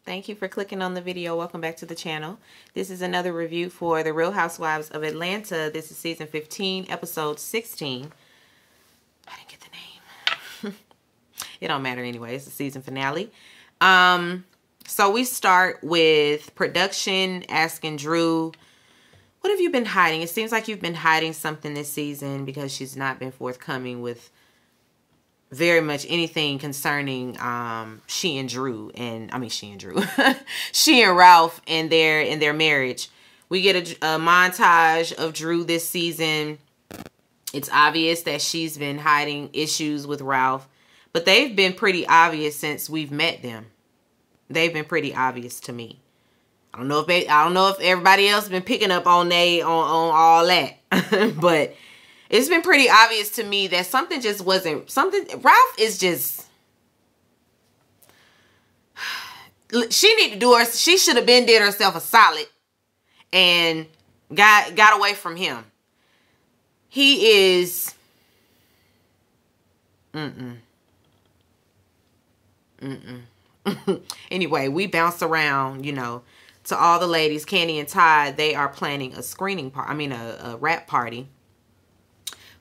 Thank you for clicking on the video. Welcome back to the channel. This is another review for The Real Housewives of Atlanta. This is season 15, episode 16. I didn't get the name. It don't matter anyway. It's the season finale. So we start with production asking Drew, what have you been hiding? It seems like you've been hiding something this season because she's not been forthcoming with very much anything concerning she and Ralph and their marriage. We get a montage of Drew this season. It's obvious that she's been hiding issues with Ralph, but they've been pretty obvious since we've met them. They've been pretty obvious to me. I don't know if everybody else been picking up on all that, but it's been pretty obvious to me that something just wasn't something. Ralph is just, she should have been did herself a solid and got away from him. He is Anyway, we bounce around, you know, to all the ladies. Candy and Todd, they are planning a screening party, a rap party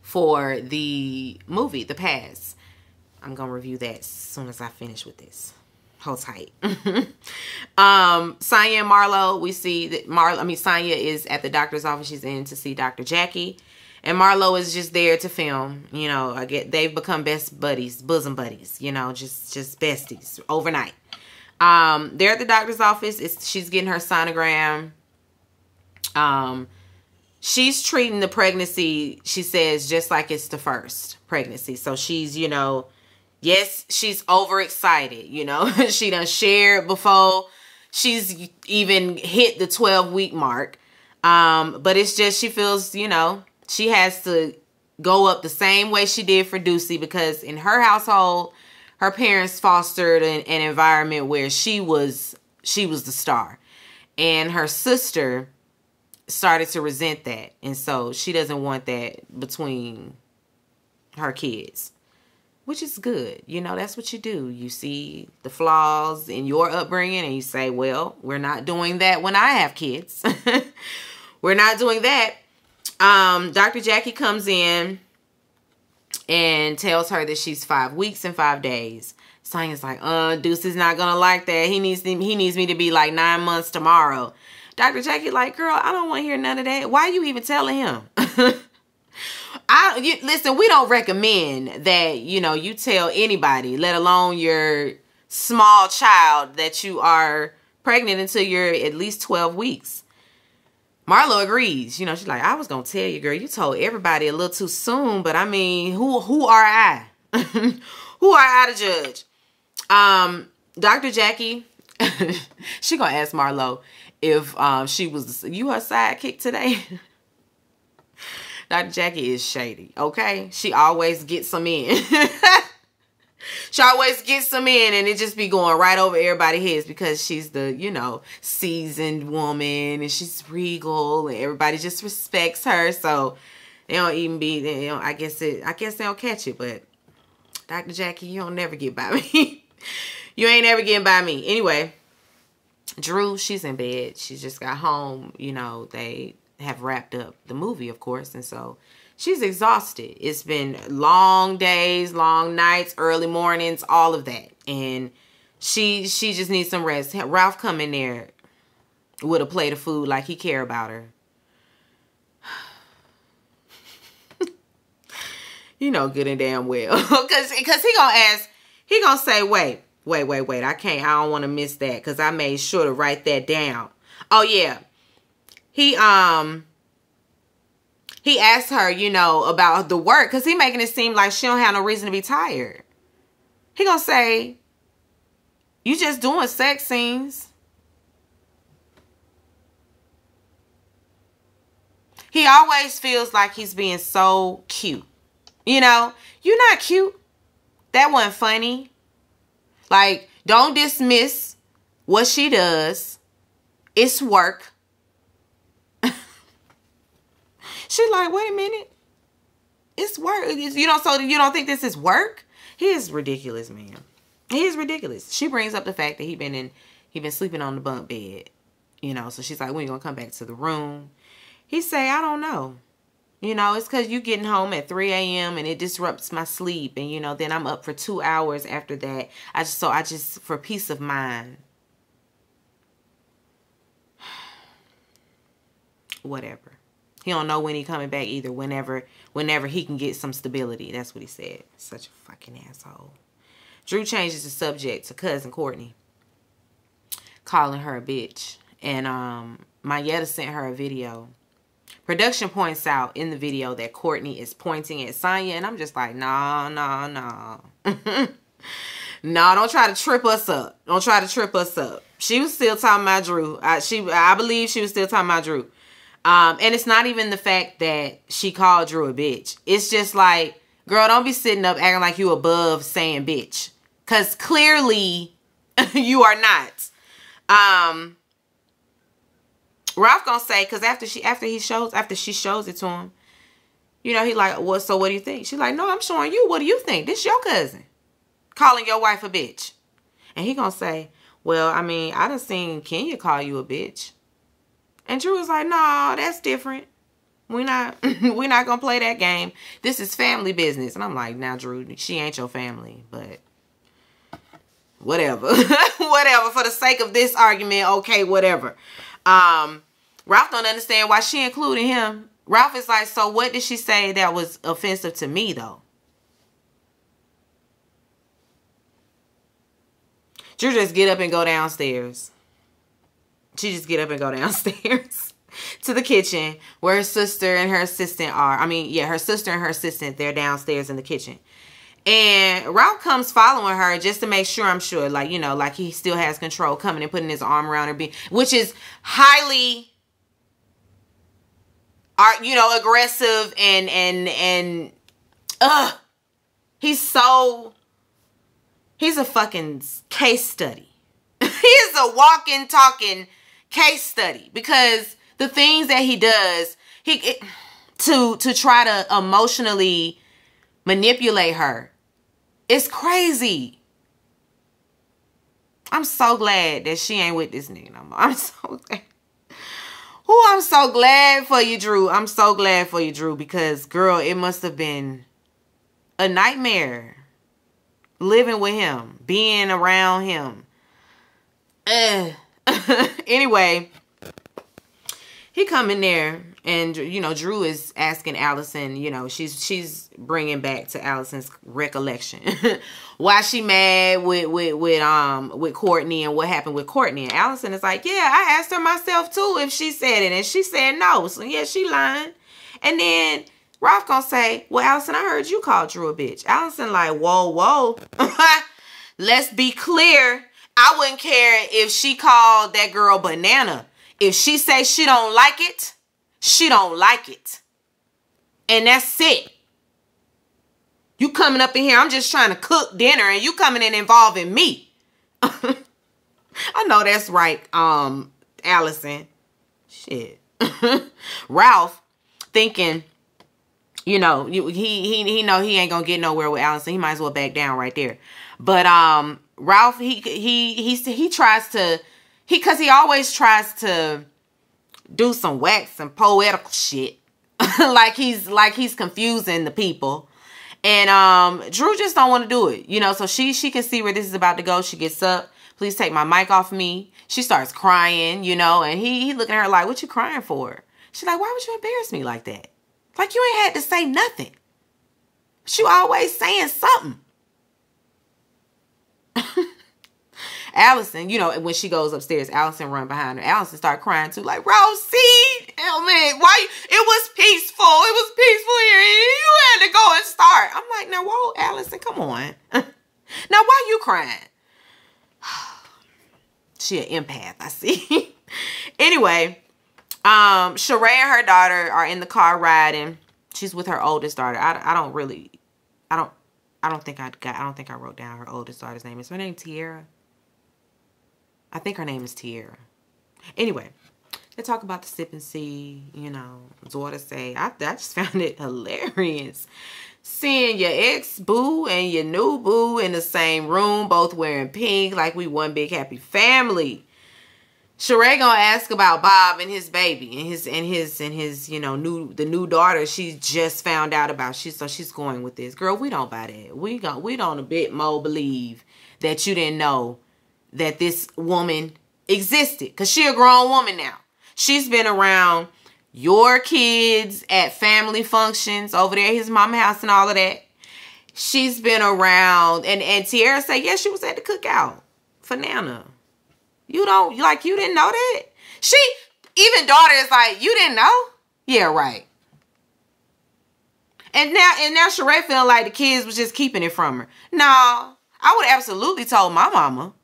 for the movie, The Pass. I'm going to review that as soon as I finish with this. Hold tight. Sonya and Marlo, we see that Sonya is at the doctor's office. She's in to see Dr. Jackie. And Marlo is just there to film. You know, they've become best buddies, bosom buddies, you know, just besties overnight. They're at the doctor's office. She's getting her sonogram. She's treating the pregnancy, she says, just like it's the first pregnancy. So she's, you know, yes, she's overexcited, you know. She done shared before she's even hit the 12-week mark. But it's just, she feels, you know, she has to go up the same way she did for Ducey, because in her household, her parents fostered an environment where she was the star. And her sister started to resent that. And so she doesn't want that between her kids, which is good. You know, that's what you do. You see the flaws in your upbringing and you say, well, we're not doing that when I have kids. We're not doing that. Dr. Jackie comes in and tells her that she's 5 weeks and 5 days. Sonya's like, Deuce is not gonna like that. He needs me to be like 9 months tomorrow. Dr. Jackie like, girl, I don't want to hear none of that. Why are you even telling him? Listen, we don't recommend that, you know, you tell anybody, let alone your small child, that you are pregnant until you're at least 12 weeks. Marlo agrees. You know, she's like, I was going to tell you, girl, you told everybody a little too soon, but I mean, who are I? Who are I to judge? Dr. Jackie, she going to ask Marlo if she was, you her sidekick today? Dr. Jackie is shady, okay? She always gets them in. She always gets them in, and it just be going right over everybody's heads because she's the, you know, seasoned woman, and she's regal, and everybody just respects her. So they don't even be, you know, I guess they don't catch it. But Dr. Jackie, you don't never get by me. You ain't never getting by me. Anyway, Drew, she's in bed. She just got home. You know, they have wrapped up the movie, of course, and so she's exhausted. It's been long days, long nights, early mornings, all of that. And she just needs some rest. Ralph come in there with a plate of food like he care about her. You know good and damn well. Because he gonna ask, he gonna say, wait, I don't want to miss that because I made sure to write that down. Oh, yeah. He asked her, you know, about the work because he making it seem like she don't have no reason to be tired. He gonna say, you just doing sex scenes. He always feels like he's being so cute. You know, you're not cute. That wasn't funny. Like, don't dismiss what she does. It's work. She's like, wait a minute. It's work. You know, so you don't think this is work? He is ridiculous, man. He is ridiculous. She brings up the fact that he been in He been sleeping on the bunk bed, you know. So she's like, when you gonna come back to the room? He say, I don't know. You know, it's because you getting home at 3 a.m. and it disrupts my sleep. And, you know, then I'm up for 2 hours after that. I just, for peace of mind. Whatever. He don't know when he coming back either. Whenever he can get some stability. That's what he said. Such a fucking asshole. Drew changes the subject to cousin Courtney, calling her a bitch. And Mayetta sent her a video. Production points out in the video that Courtney is pointing at Sonya, and I'm just like, nah. Nah, don't try to trip us up. Don't try to trip us up. She was still talking about Drew. I believe she was still talking about Drew. And it's not even the fact that she called Drew a bitch. It's just like, girl, don't be sitting up acting like you above saying bitch. Because clearly you are not. Ralph gonna say, because after she shows it to him, you know, he like, well, so what do you think? She's like, no, I'm showing you. What do you think? This your cousin calling your wife a bitch. And he gonna say, well, I mean, I done seen Kenya call you a bitch. And Drew was like, no, that's different. We're not gonna play that game. This is family business. And I'm like, now, Drew, she ain't your family, but whatever. Whatever. For the sake of this argument, okay, whatever. Ralph don't understand why she included him. Ralph is like, so what did she say that was offensive to me, though? Drew just get up and go downstairs. She just get up and go downstairs to the kitchen where her sister and her assistant are. I mean, yeah, her sister and her assistant, they're downstairs in the kitchen. And Ralph comes following her just to make sure, I'm sure, like, you know, like he still has control, coming and putting his arm around her, which is highly, you know, aggressive and he's a fucking case study. He is a walking, talking case study, because the things that he does, to try to emotionally manipulate her, it's crazy. I'm so glad that she ain't with this nigga no more. I'm so glad. Ooh, I'm so glad for you, Drew. I'm so glad for you, Drew, because, girl, it must have been a nightmare living with him, being around him. Anyway, he come in there, and, you know, Drew is asking Allison, you know, she's bringing back to Allison's recollection why she mad with Courtney and what happened with Courtney. And Allison is like, yeah, I asked her myself too if she said it, and she said no. So yeah, she lying. And then Ralph gonna say, well, Allison, I heard you call Drew a bitch. Allison like, whoa. Let's be clear. I wouldn't care if she called that girl banana. If she say she don't like it, she don't like it. And that's it. You coming up in here, I'm just trying to cook dinner, and you coming in involving me. I know that's right, Allison. Shit. Ralph thinking, you know, he know he ain't gonna get nowhere with Allison. He might as well back down right there. But Ralph, he tries to, because he always tries to do some wax and poetical shit. like he's confusing the people. And Drew just don't want to do it, you know. So she can see where this is about to go. She gets up. Please take my mic off me. She starts crying, you know, and he looking at her like, what you crying for? She's like, why would you embarrass me like that? Like, you ain't had to say nothing. But you always saying something. Allison, you know, when she goes upstairs, Allison run behind her. Allison start crying too, like, Rosie, oh man, why? It was peaceful. It was peaceful here. You had to go and start. I'm like, now, whoa, Allison, come on. Now, why you crying? She an empath, I see. Anyway, Sheree and her daughter are in the car riding. She's with her oldest daughter. I don't think I wrote down her oldest daughter's name. Is her name Tiara? I think her name is Tiara. Anyway, They talk about the sip and see, you know. Daughter say, I just found it hilarious. Seeing your ex-boo and your new boo in the same room, both wearing pink, like we one big happy family. Sheree gonna ask about Bob and his baby and his you know, the new daughter she just found out about. So she's going with this. Girl, we don't buy that. We don't a bit more believe that you didn't know that this woman existed. Cause she a grown woman now. She's been around your kids at family functions over there at his mama house and all of that. She's been around and Tiara said, yes, she was at the cookout for Nana. You didn't know that? Even daughter is like, you didn't know? Yeah, right. And now Sheree feeling like the kids was just keeping it from her. No, I would have absolutely told my mama.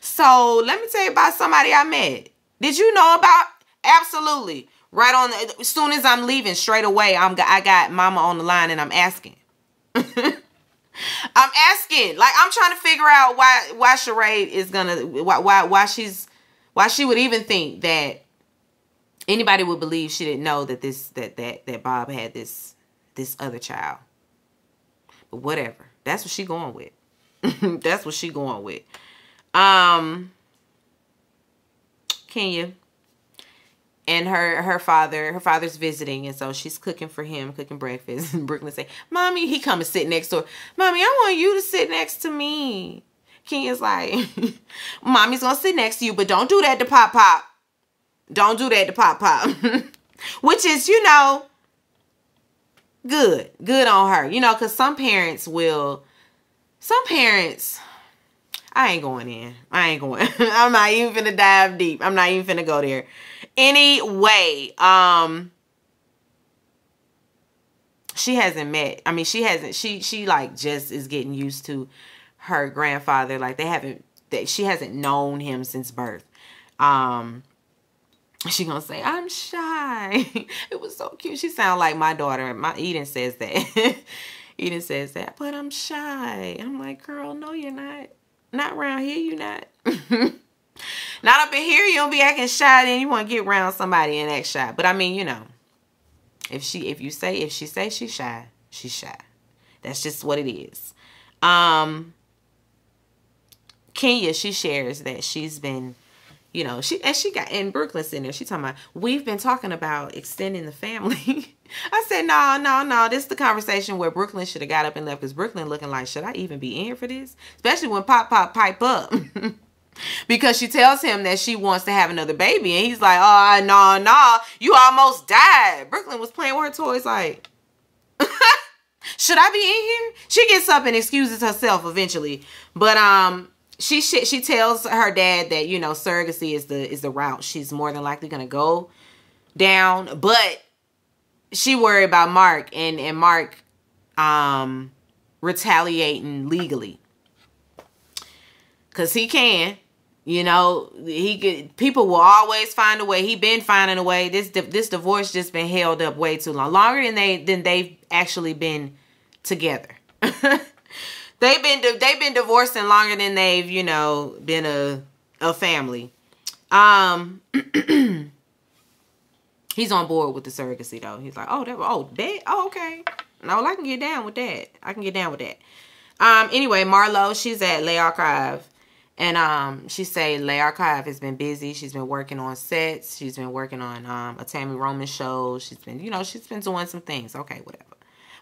So let me tell you about somebody I met. Did you know about? Absolutely. Right on. As soon as I'm leaving, straight away, I got mama on the line and I'm asking. I'm asking. Like, I'm trying to figure out why Sheree is gonna why she would even think that anybody would believe she didn't know that that Bob had this other child. But whatever. That's what she going with. That's what she going with. Kenya and her father's visiting, and so she's cooking for him, cooking breakfast. And Brooklyn say, Mommy, he come and sit next to her. Mommy, I want you to sit next to me. Kenya's like, Mommy's gonna sit next to you, but don't do that to Pop Pop. Don't do that to Pop Pop. Which is, you know, good on her. You know, because some parents, I ain't going in. I'm not even finna dive deep. I'm not even finna go there. Anyway, she hasn't met. I mean, she like just is getting used to her grandfather. Like she hasn't known him since birth. She gonna say, I'm shy. It was so cute. She sound like my daughter. Eden says that. Eden says that, but I'm shy. I'm like, girl, no, you're not. Not around here, you not. Not up in here, you don't be acting shy, then you want to get around somebody and act shy. But I mean, you know, if she say she's shy, she's shy. That's just what it is. Kenya, she shares that she's been, you know, and Brooklyn's in there. She talking about, we've been talking about extending the family. I said, no. This is the conversation where Brooklyn should have got up and left, because Brooklyn looking like, should I even be in here for this? Especially when Pop pipe up. Because she tells him that she wants to have another baby. And he's like, oh, no. You almost died. Brooklyn was playing with her toys like, should I be in here? She gets up and excuses herself eventually. But she tells her dad that, you know, surrogacy is the route she's more than likely going to go down. But she worried about Mark and Mark retaliating because he can, you know, people will always find a way. He been finding a way. This divorce just been held up way too long, longer than they've actually been together. They've been divorcing longer than they've, you know, been a family. He's on board with the surrogacy though. He's like, okay. No, I can get down with that. Anyway, Marlo, she's at Les Archives. And she say Les Archives has been busy. She's been working on sets. She's been working on a Tammy Roman show. She's been doing some things. Okay, whatever.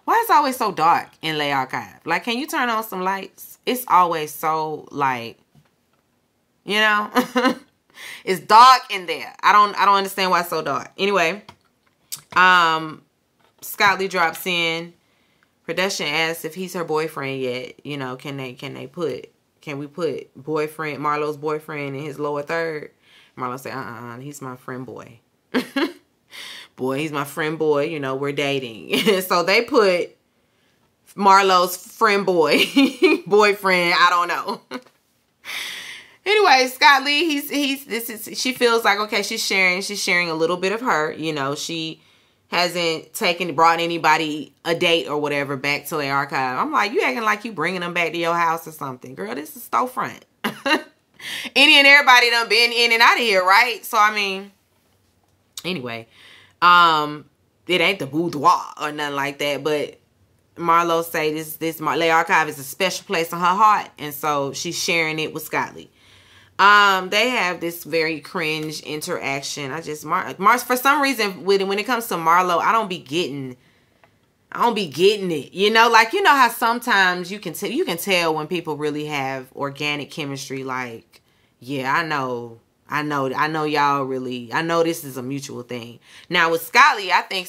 Why is it always so dark in Les Archives? Like, can you turn on some lights? It's always so, like, you know? It's dark in there. I don't understand why it's so dark. Anyway, Scott Lee drops in. Production asks if he's her boyfriend yet. You know, can we put boyfriend, Marlo's boyfriend, in his lower third? Marlo say, he's my friend boy. Boy, he's my friend boy. You know, we're dating. So they put Marlo's friend boy, boyfriend. I don't know. Anyway, Scott Lee, she feels like, okay, she's sharing a little bit of her. You know, she hasn't brought anybody a date or whatever back to their archive. I'm like, you acting like you bringing them back to your house or something. Girl, this is storefront. Any and everybody done been in and out of here, right? So, I mean, Anyway, it ain't the boudoir or nothing like that, but Marlo say this Marley Archive is a special place in her heart, and so she's sharing it with Scott Lee. They have this very cringe interaction. For some reason, when it comes to Marlo, I don't be getting it. You know, like, you know how sometimes you can tell when people really have organic chemistry. Like, yeah, I know y'all really, I know this is a mutual thing. Now with Scott Lee, I think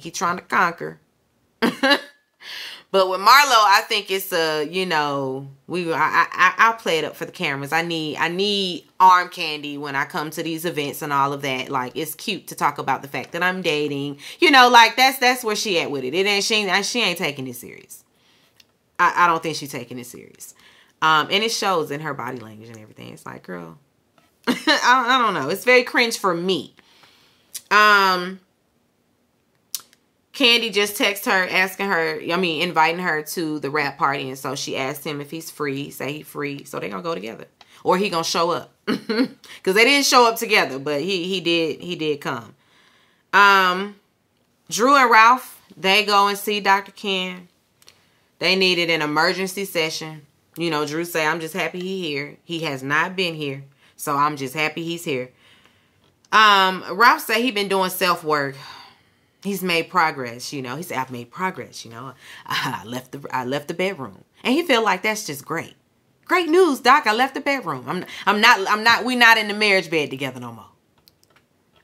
he's trying to conquer. But with Marlo, I think it's I'll play it up for the cameras. I need arm candy when I come to these events and all of that. Like, it's cute to talk about the fact that I'm dating. You know, like that's where she at with it. She ain't taking it serious. I don't think she's taking it serious. And it shows in her body language and everything. It's like, girl, I don't know. It's very cringe for me. Candy just texted her, inviting her to the rap party. And so she asked him if he's free. Say he's free. So they gonna go together. Or he gonna show up. Because they didn't show up together, but he did come. Drew and Ralph, they go and see Dr. Ken. They needed an emergency session. You know, Drew say, I'm just happy he's here. He has not been here. So I'm just happy he's here. Ralph say he been doing self-work. He's made progress, you know. He said, I've made progress, you know. I left the bedroom. And he feel like that's just great. Great news, Doc. I left the bedroom. We not in the marriage bed together no more.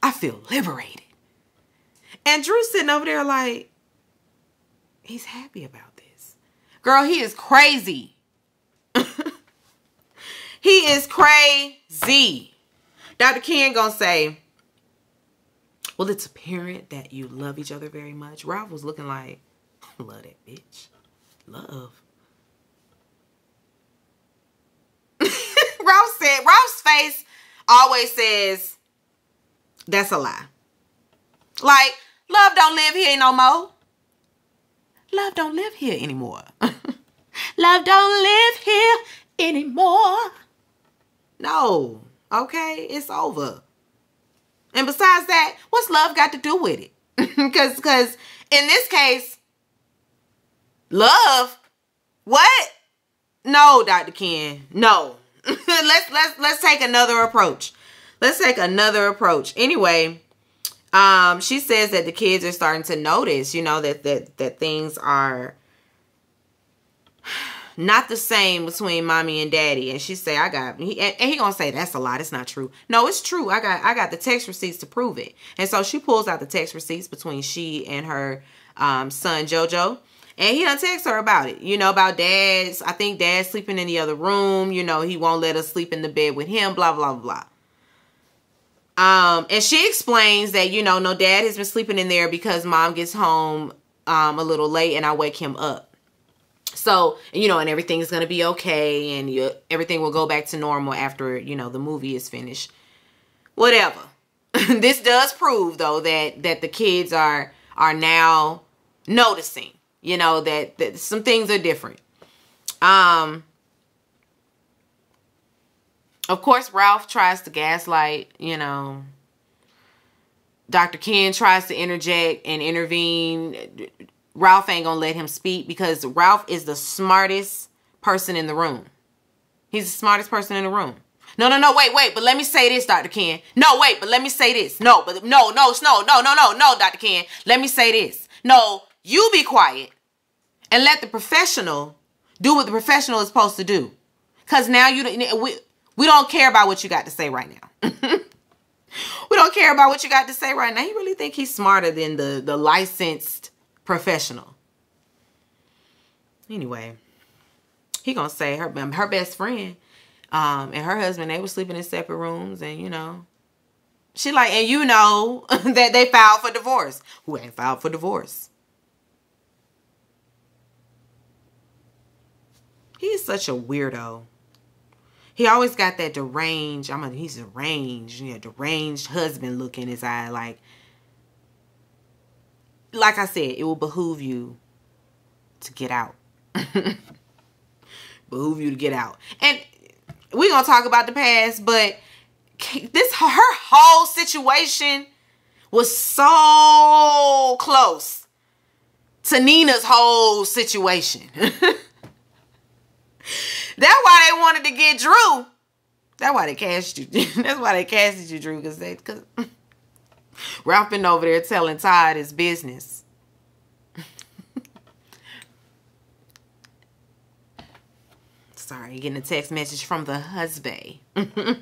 I feel liberated. And Drew's sitting over there like, he's happy about this. Girl, he is crazy. He is crazy. Dr. Ken gonna say, well, it's apparent that you love each other very much. Ralph was looking like, love that bitch. Love. Ralph's face always says, that's a lie. Like, love don't live here no more. Love don't live here anymore. Love don't live here anymore. No. Okay? It's over. And besides that, what's love got to do with it? Because in this case, love, what? No, Dr. Ken, no. let's take another approach. Let's take another approach. Anyway, she says that the kids are starting to notice, you know, that things are not the same between mommy and daddy. And she say, he gonna say that's a lie. It's not true. No, it's true. I got the text receipts to prove it. And so she pulls out the text receipts between she and her son JoJo. And he done text her about it, you know, about I think dad's sleeping in the other room. You know, he won't let us sleep in the bed with him, blah, blah, blah. And she explains that, you know, no, dad has been sleeping in there because mom gets home a little late and I wake him up. So, you know, and everything's going to be okay. And everything will go back to normal after, you know, the movie is finished. Whatever. This does prove, though, that the kids are now noticing, you know, that some things are different. Of course, Ralph tries to gaslight, you know. Dr. Ken tries to interject and intervene. Ralph ain't gonna let him speak because Ralph is the smartest person in the room. He's the smartest person in the room. No, wait, but let me say this, Dr. Ken. No, wait, but let me say this. No, Dr. Ken. Let me say this. No, you be quiet and let the professional do what the professional is supposed to do. Because now we don't care about what you got to say right now. We don't care about what you got to say right now. You really think he's smarter than the licensed professional? Anyway, he gonna say her best friend and her husband, they were sleeping in separate rooms, and you know, she like, and you know that they filed for divorce. Who ain't filed for divorce? He's such a weirdo. He always got that deranged, he's deranged, you know, deranged husband look in his eye. Like I said, it will behoove you to get out. Behoove you to get out. And we're going to talk about the past, but her whole situation was so close to Nina's whole situation. That's why they wanted to get Drew. That's why they cast you. That's why they casted you, Drew, because Ralph been over there telling Todd his business. Sorry, getting a text message from the husband. I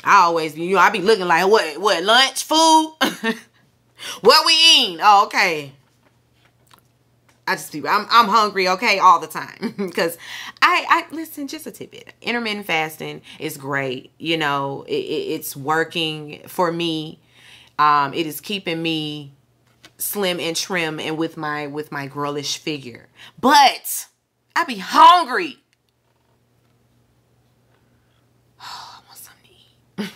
always be, I be looking like, what, lunch, food? What we eating? Oh, okay. I'm hungry, okay, all the time. Because I listen, just a tidbit. Intermittent fasting is great. You know, it's working for me. It is keeping me slim and trim and with my girlish figure. But I be hungry. Oh, I want something to eat.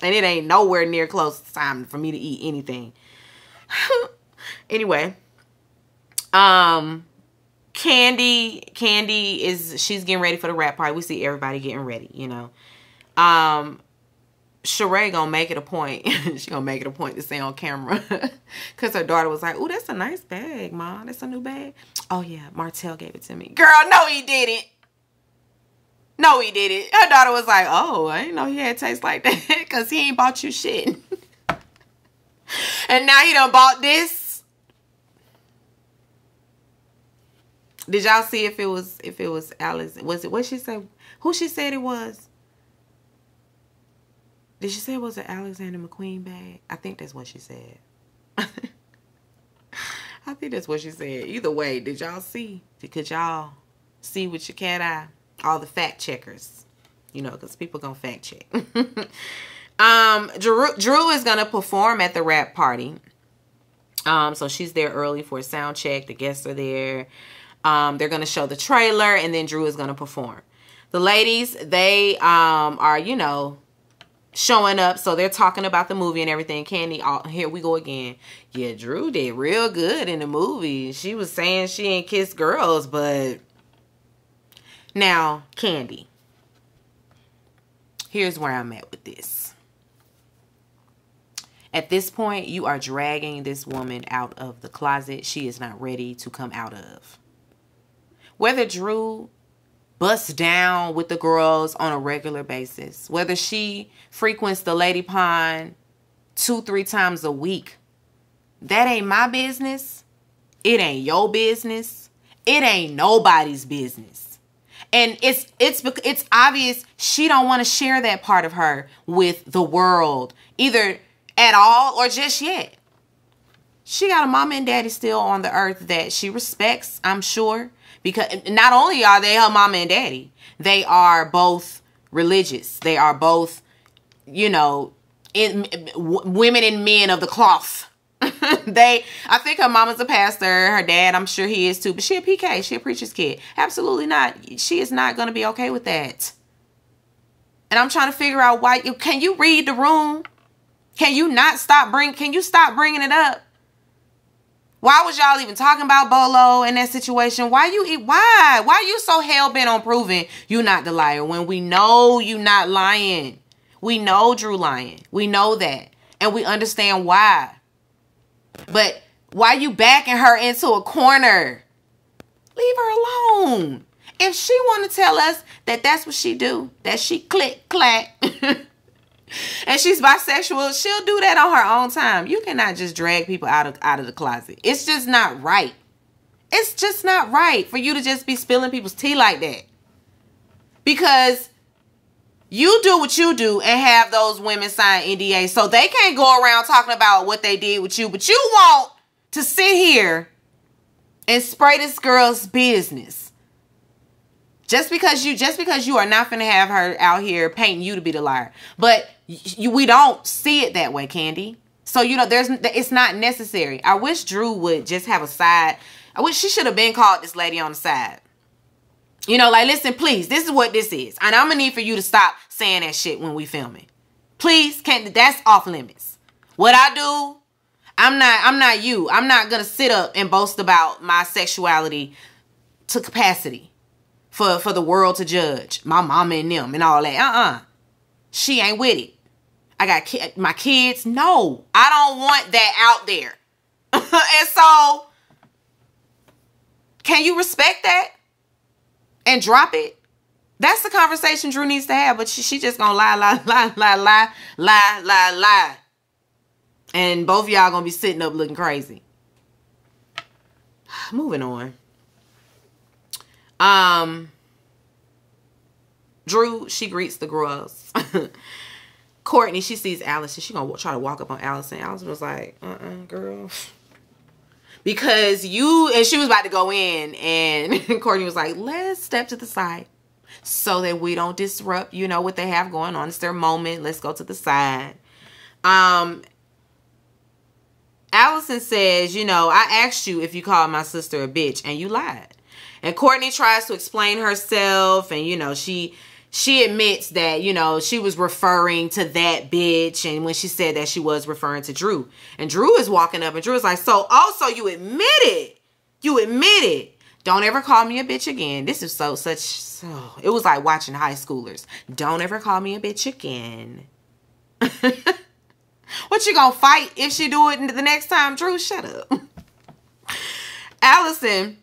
And it ain't nowhere near close time for me to eat anything. Anyway. Candy she's getting ready for the rap party. We see everybody getting ready, you know. Sheree gonna make it a point. She gonna make it a point to say on camera. Cause her daughter was like, "Ooh, that's a nice bag, Mom. That's a new bag." Oh yeah, Martell gave it to me. Girl, no he didn't. No he didn't. Her daughter was like, "Oh, I didn't know he had taste like that." Cause he ain't bought you shit. And now he done bought this. Did y'all see if it was Alice? Was it what she said? Who she said it was? Did she say it was an Alexander McQueen bag? I think that's what she said. I think that's what she said. Either way, did y'all see? Could y'all see with your cat eye? All the fact checkers, you know, because people gonna fact check. Drew is gonna perform at the rap party. So she's there early for a sound check. The guests are there. They're going to show the trailer, and then Drew is going to perform. The ladies, they are, you know, showing up. So they're talking about the movie and everything. Candy, here we go again. Yeah, Drew did real good in the movie. She was saying she ain't kissed girls, but now, Candy, here's where I'm at with this. At this point, you are dragging this woman out of the closet she is not ready to come out of. Whether Drew busts down with the girls on a regular basis, whether she frequents the lady pond 2-3 times a week, that ain't my business. It ain't your business. It ain't nobody's business. And it's obvious she don't want to share that part of her with the world, either at all or just yet. She got a mama and daddy still on the earth that she respects, I'm sure. Because not only are they her mama and daddy, they are both religious. They are both, you know, women and men of the cloth. I think her mama's a pastor. Her dad, I'm sure he is too. But she a PK. She a preacher's kid. Absolutely not. She is not going to be okay with that. And I'm trying to figure out why. Can you read the room? Can you stop bringing it up? Why was y'all even talking about Bolo in that situation? Why you so hell-bent on proving you not the liar when we know you not lying? We know Drew lying. We know that. And we understand why. But why you backing her into a corner? Leave her alone. If she want to tell us that that's what she do, that she click, clack, and she's bisexual, she'll do that on her own time. You cannot just drag people out of the closet. It's just not right. It's just not right for you to just be spilling people's tea like that. Because you do what you do and have those women sign NDAs so they can't go around talking about what they did with you. But you want to sit here and spray this girl's business. Just because you are not finna have her out here painting you to be the liar. But we don't see it that way, Candy. So, you know, it's not necessary. I wish Drew would just have a side. I wish she should have been called this lady on the side. You know, like, listen, please, this is what this is. And I'm going to need for you to stop saying that shit when we filming. Please, that's off limits. What I do, I'm not you. I'm not going to sit up and boast about my sexuality to capacity for the world to judge. My mama and them and all that. She ain't with it. I got my kids. No, I don't want that out there. And so, can you respect that and drop it? That's the conversation Drew needs to have. But she just gonna lie. And both of y'all gonna be sitting up looking crazy. Moving on. Drew, she greets the girls. Courtney, she sees Allison. She gonna try to walk up on Allison. Allison was like, girl. Because and she was about to go in, and Courtney was like, let's step to the side so that we don't disrupt, what they have going on. It's their moment. Let's go to the side. Allison says, I asked you if you called my sister a bitch, and you lied. And Courtney tries to explain herself, and, she admits that, she was referring to that bitch. And when she said that, she was referring to Drew. And Drew is walking up, and Drew is like, so also you admit it. You admit it. Don't ever call me a bitch again. This is so it was like watching high schoolers. Don't ever call me a bitch again. What, you gonna fight if she do it the next time? Drew, shut up. Allison,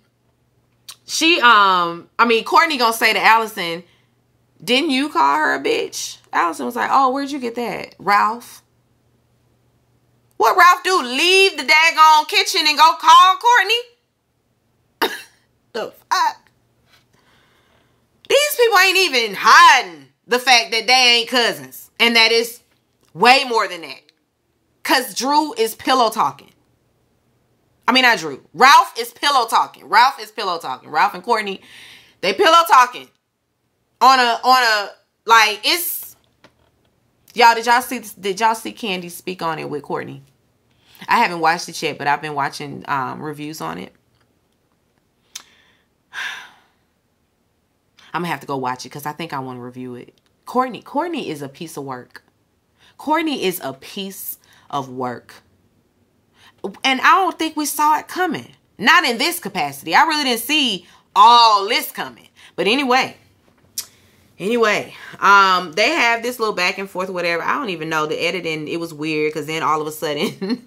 Courtney gonna say to Allison, didn't you call her a bitch? Allison was like, oh, where'd you get that? Ralph? What Ralph do? Leave the daggone kitchen and go call Courtney? The fuck? These people ain't even hiding the fact that they ain't cousins. And that is way more than that. Because Drew is pillow talking. I mean, not Drew. Ralph is pillow talking. Ralph and Courtney, they pillow talking. On a like, it's, y'all, did y'all see Candy speak on it with Courtney? I haven't watched it yet, but I've been watching reviews on it. I'm gonna have to go watch it because I think I want to review it. Courtney is a piece of work. Courtney is a piece of work. And I don't think we saw it coming. Not in this capacity. I really didn't see all this coming. But anyway, they have this little back and forth, whatever. I don't even know. The editing, it was weird because then all of a sudden,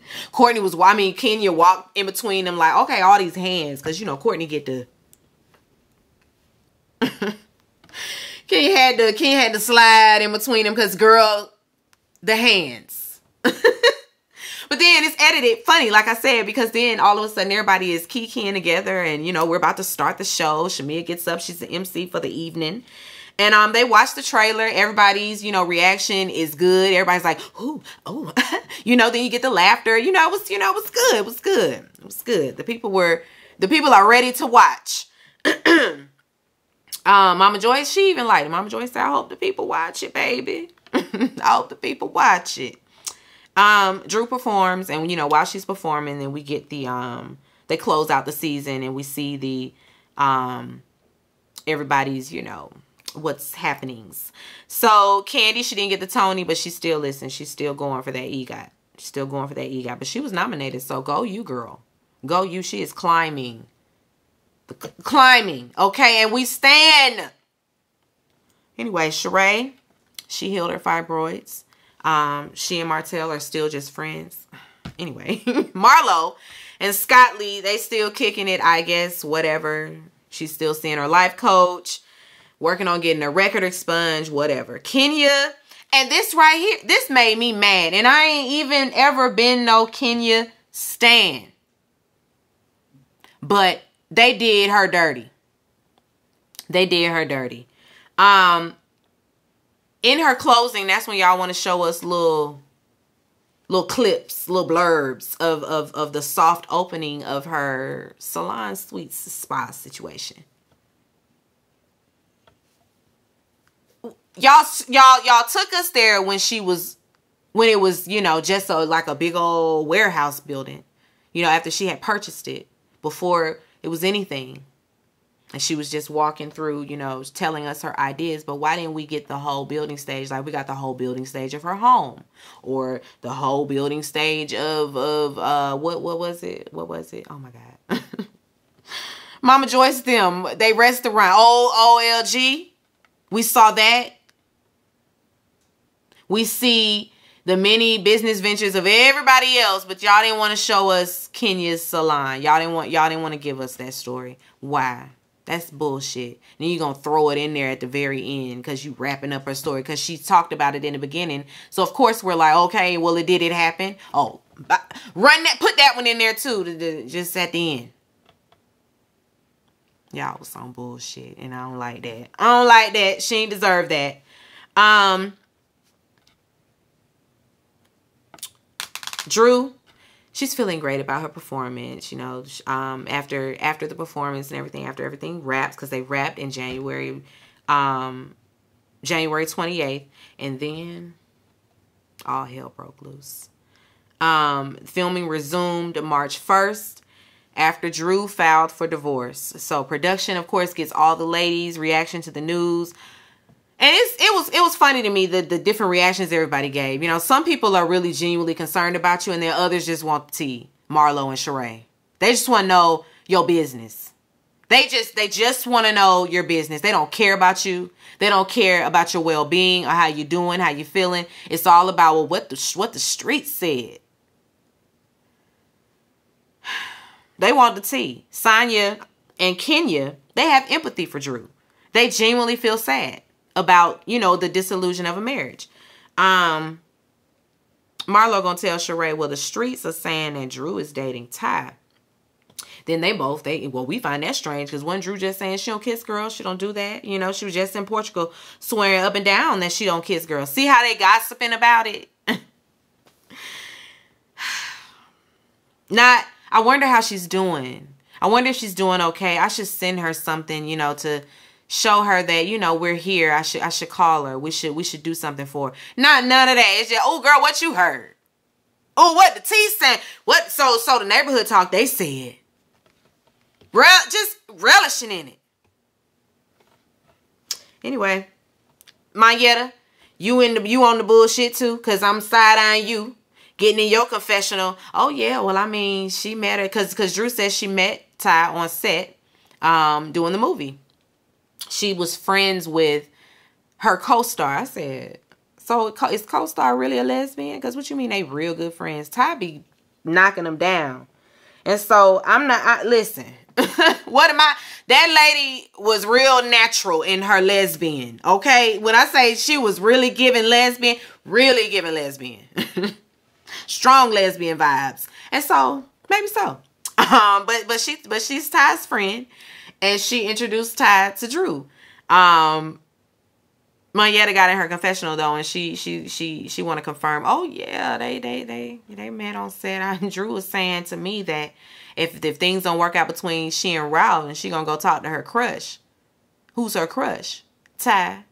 Kenya walked in between them like, okay, all these hands. Because, Courtney get the... Kenya had to slide in between them because, girl, the hands. But then it's edited funny, like I said, because then all of a sudden everybody is kikiing together and, we're about to start the show. Shamia gets up. She's the MC for the evening. And they watch the trailer. Everybody's, reaction is good. Everybody's like, ooh, oh, then you get the laughter. It was good. It was good. It was good. The people are ready to watch. Mama Joyce, she even liked it. Mama Joyce said, I hope the people watch it, baby. I hope the people watch it. Drew performs, and while she's performing, then we get they close out the season, and we see the everybody's, what's happenings. So Candy, she didn't get the Tony, but she still listens. She's still going for that EGOT. She's still going for that EGOT, but she was nominated. So go you, girl. Go you. She is climbing. Climbing. Okay, and we stand. Anyway, Sheree, she healed her fibroids. She and Martell are still just friends. Anyway, Marlo and Scott Lee, they still kicking it, I guess, whatever. She's still seeing her life coach, working on getting her record expunged, whatever. Kenya, and this right here, this made me mad. And I ain't even ever been no Kenya stan. But they did her dirty. They did her dirty. In her closing, that's when y'all want to show us little clips, little blurbs of the soft opening of her salon suite spa situation. Y'all took us there when it was, just like a big old warehouse building, after she had purchased it, before it was anything. And she was just walking through, telling us her ideas. But why didn't we get the whole building stage? Like we got the whole building stage of her home, or the whole building stage of what was it? What was it? Oh my God. Mama Joyce, they restaurant, OLG. We saw that. We see the many business ventures of everybody else, but y'all didn't want to show us Kenya's salon. Y'all didn't want to give us that story. Why? That's bullshit. Then you're going to throw it in there at the very end because you wrapping up her story because she talked about it in the beginning. So, of course, we're like, okay, well, did it happen? Oh, put that one in there, too, just at the end. Y'all was on bullshit, and I don't like that. I don't like that. She ain't deserve that. Drew, she's feeling great about her performance, you know, after the performance and everything, after everything wraps, because they wrapped in January 28th, and then all hell broke loose. Filming resumed March 1st after Drew filed for divorce. So production, of course, gets all the ladies' reaction to the news. And it was funny to me, the different reactions everybody gave. You know, some people are really genuinely concerned about you, and then others just want the tea. Marlo and Sheree. They just want to know your business. They just want to know your business. They don't care about you. They don't care about your well-being or how you doing, how you feeling. It's all about, well, what the streets said. They want the tea. Sonya and Kenya, they have empathy for Drew. They genuinely feel sad about, you know, the dissolution of a marriage. Marlo gonna tell Sheree, well, the streets are saying that Drew is dating Ty. Then well, we find that strange because when Drew just saying she don't kiss girls, she don't do that. You know, she was just in Portugal swearing up and down that she don't kiss girls. See how they gossiping about it? I wonder how she's doing. I wonder if she's doing okay. I should send her something, you know, to show her that, you know, we're here. I should call her. We should do something for her. None of that. It's just, oh girl, what you heard? Oh, what the T said? What? So the neighborhood talk they said. Just relishing in it. Anyway, Mayetta, you on the bullshit too, cause I'm side-eyeing you, getting in your confessional. Oh yeah, well I mean she met her cause Drew says she met Ty on set, doing the movie. She was friends with her co-star. I said, so is co-star really a lesbian? Because what you mean they real good friends? Ty be knocking them down. And so listen, what am I? That lady was real natural in her lesbian. Okay. When I say she was really giving lesbian. Strong lesbian vibes. And so maybe so. But she's Ty's friend. And she introduced Ty to Drew. Mayetta got in her confessional though, and she want to confirm. Oh yeah, they met on set. Drew was saying to me that if things don't work out between she and Ralph, and she gonna go talk to her crush. Who's her crush? Ty.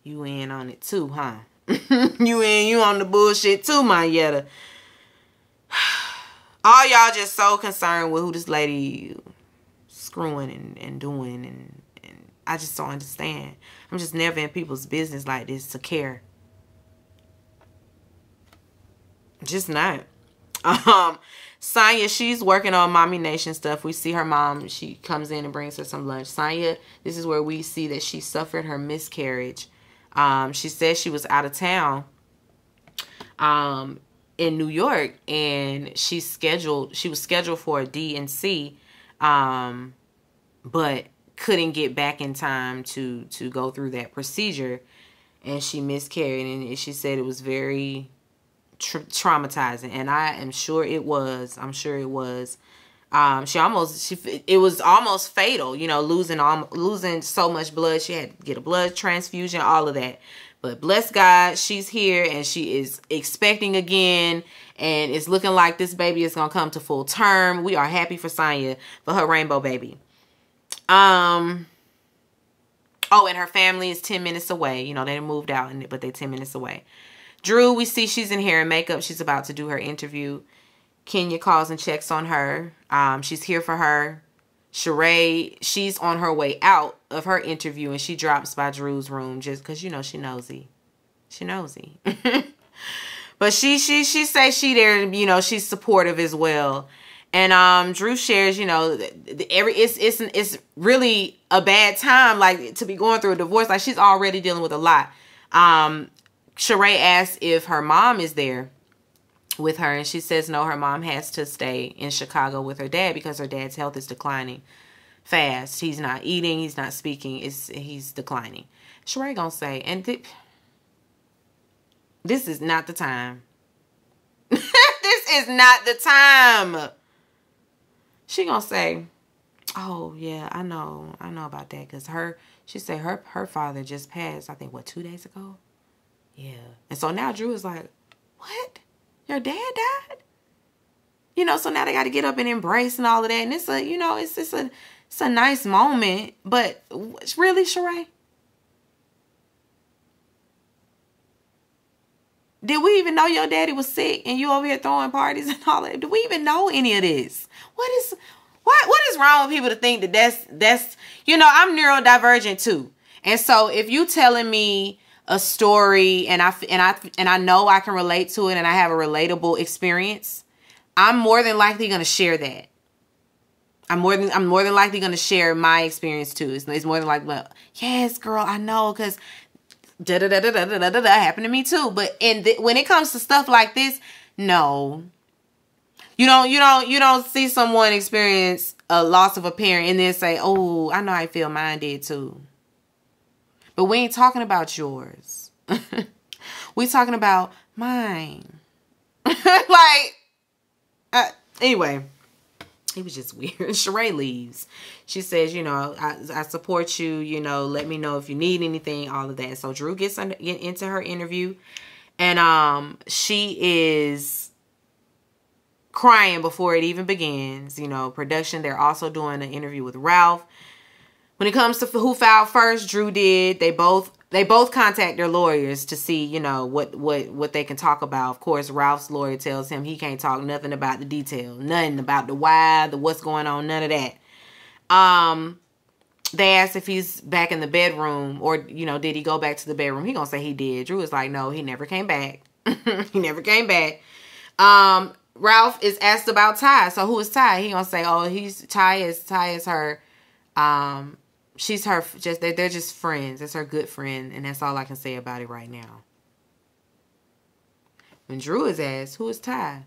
You in on it too, huh? You on the bullshit too, Mayetta. All y'all just so concerned with who this lady screwing and doing, and I just don't understand. I'm just never in people's business like this to care. Just not. Sonya, she's working on Mommy Nation stuff. We see her mom. She comes in and brings her some lunch. Sonya, this is where we see that she suffered her miscarriage. She said she was out of town in New York, and she was scheduled for a D&C, but couldn't get back in time to go through that procedure, and she miscarried, and she said it was very traumatizing, and I am sure it was. I'm sure it was. It was almost fatal, you know, losing so much blood. She had to get a blood transfusion, all of that. But bless God, she's here and she is expecting again, and it's looking like this baby is gonna come to full term. We are happy for Sonya, for her rainbow baby. Oh, and her family is 10 minutes away. You know, they moved out, but they're 10 minutes away. Drew, we see she's in hair and makeup. She's about to do her interview. Kenya calls and checks on her. She's here for her. Sheree, she's on her way out of her interview, and she drops by Drew's room just because, you know, she nosy. She nosy. But she says she there, you know, she's supportive as well. And Drew shares, it's really a bad time, like, to be going through a divorce. Like, she's already dealing with a lot. Sheree asks if her mom is there with her, and she says no, her mom has to stay in Chicago with her dad because her dad's health is declining fast. He's not eating, he's not speaking, he's declining. Sheree gonna say, and this is not the time. This is not the time. She gonna say, oh yeah, I know about that, because she said her father just passed, I think, 2 days ago? Yeah. And so now Drew is like, what? Your dad died? So now they got to get up and embrace and all of that. And it's it's a nice moment, but really, Sheree? Did we even know your daddy was sick and you over here throwing parties and all that? Do we even know any of this? What is wrong with people to think that that's I'm neurodivergent too. And so if you telling me a story and I know I can relate to it and I have a relatable experience, I'm more than likely going to share that. I'm more than likely going to share my experience too. It's more than likely, well, yes, girl, I know, because happened to me too. But when it comes to stuff like this, no. You don't see someone experience a loss of a parent and then say, oh, I know how I feel, mine did too. But we ain't talking about yours. We talking about mine. Anyway, it was just weird. Sheree leaves. She says, I support you, let me know if you need anything, all of that. So Drew gets into her interview, and she is crying before it even begins. Production, they're also doing an interview with Ralph. When it comes to who filed first, Drew did. They both contact their lawyers to see, what they can talk about. Of course, Ralph's lawyer tells him he can't talk nothing about the detail, nothing about the why, the what's going on, none of that. They asked if he's back in the bedroom, or did he go back to the bedroom? He gonna say he did. Drew is like, no, he never came back. He never came back. Ralph is asked about Ty. So who is Ty? He gonna say, oh, Ty is her. She's her, they're just friends. That's her good friend. And that's all I can say about it right now. When Drew is asked, who is Ty?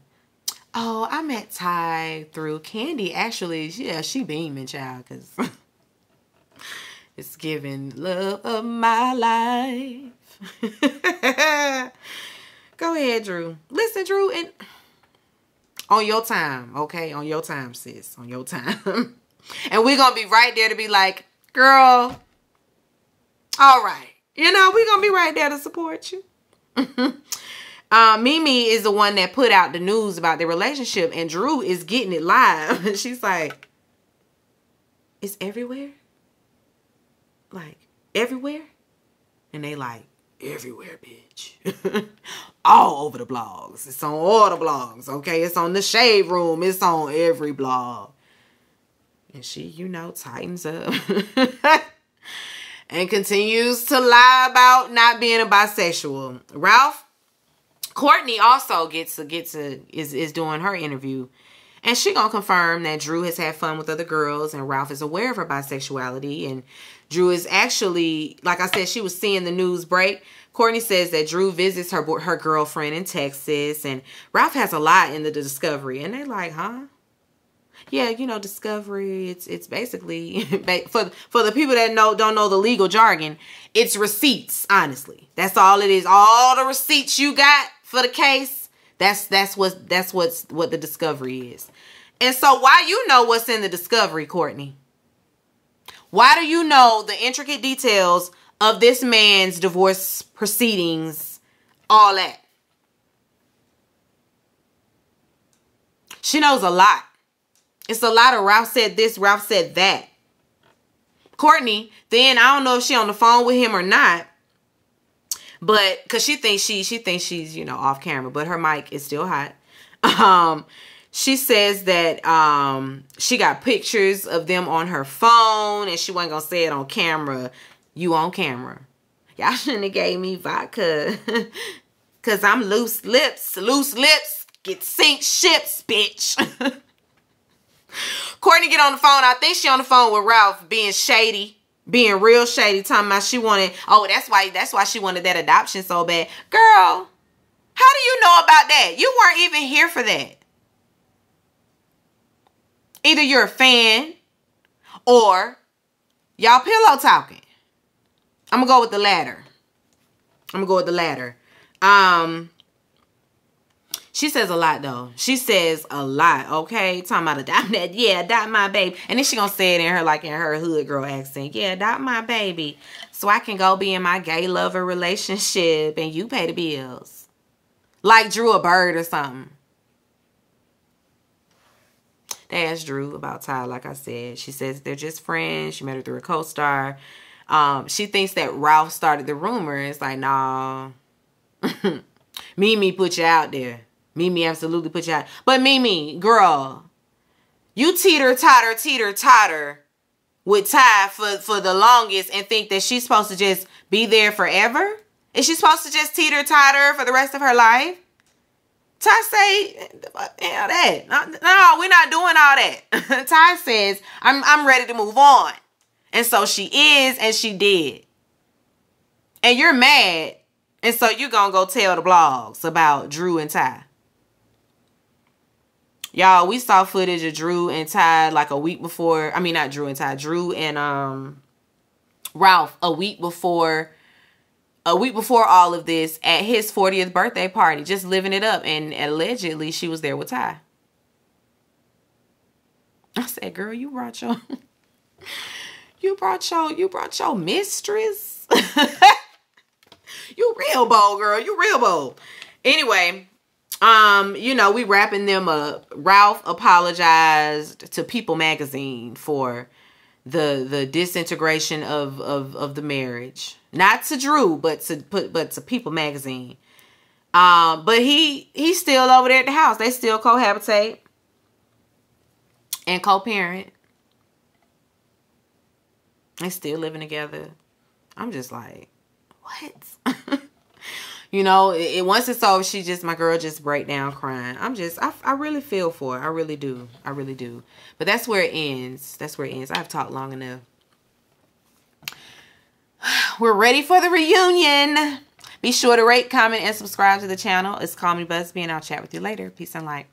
Oh, I met Ty through Candy. Actually, yeah, she beaming, child, because it's giving love of my life. Go ahead, Drew. Listen, Drew, and on your time, okay? On your time, sis. On your time. And we're going to be right there to be like, girl, all right. We're going to be right there to support you. Mimi is the one that put out the news about their relationship, and Drew is getting it live. She's like, it's everywhere? Like, everywhere? And they like, everywhere, bitch. All over the blogs. It's on all the blogs, okay? It's on the Shade Room. It's on every blog. And she, tightens up and continues to lie about not being a bisexual. Courtney also is doing her interview, and she gonna confirm that Drew has had fun with other girls, and Ralph is aware of her bisexuality, and Drew is actually, like I said, she was seeing the news break. Courtney says that Drew visits her girlfriend in Texas, and Ralph has a lot in the Discovery, and they like, huh? Yeah, Discovery, it's basically, for the people that don't know the legal jargon, it's receipts, honestly. That's all it is. All the receipts you got for the case, that's what the Discovery is. And so why you know what's in the Discovery, Courtney? Why do you know the intricate details of this man's divorce proceedings, all that? She knows a lot. It's a lot of Ralph said this, Ralph said that. Courtney, then I don't know if she on the phone with him or not, but because she thinks she's off camera, but her mic is still hot. She says that she got pictures of them on her phone, and she wasn't gonna say it on camera. You on camera? Y'all shouldn't have gave me vodka, cause I'm loose lips. Loose lips get sink ships, bitch. Courtney get on the phone. I think she on the phone with Ralph being shady. Being real shady. Talking about she wanted... Oh, that's why she wanted that adoption so bad. Girl, how do you know about that? You weren't even here for that. Either you're a fan or y'all pillow talking. I'm going to go with the latter. She says a lot, though. She says a lot, okay? Talking about adopt that. Yeah, adopt my baby. And then she gonna say it in her hood girl accent. Yeah, adopt my baby so I can go be in my gay lover relationship and you pay the bills. Like Drew a bird or something. They asked Drew about Ty, like I said. She says they're just friends. She met her through a co-star. She thinks that Ralph started the rumor. It's like, nah. Mimi put you out there. Mimi absolutely put you out. But Mimi, girl, you teeter-totter with Ty for the longest and think that she's supposed to just be there forever? Is she supposed to just teeter-totter for the rest of her life? Ty say, hell that. No, we're not doing all that. Ty says, I'm ready to move on. And so she is, and she did. And you're mad. And so you're going to go tell the blogs about Drew and Ty. Y'all, we saw footage of Drew and Ty like a week before. I mean, not Drew and Ty. Drew and Ralph a week before all of this at his 40th birthday party. Just living it up. And allegedly, she was there with Ty. I said, girl, you brought your... You brought your mistress. You real bold, girl. You real bold. Anyway, you know, we wrapping them up. Ralph apologized to People magazine for the disintegration of the marriage. Not to Drew, but to People magazine. But he's still over there at the house. They still cohabitate and co-parent. They still living together. I'm just like, what? You know, once it's over, my girl just break down crying. I really feel for her. I really do. I really do. But that's where it ends. I've talked long enough. We're ready for the reunion. Be sure to rate, comment, and subscribe to the channel. It's Call Me Busby, and I'll chat with you later. Peace and light.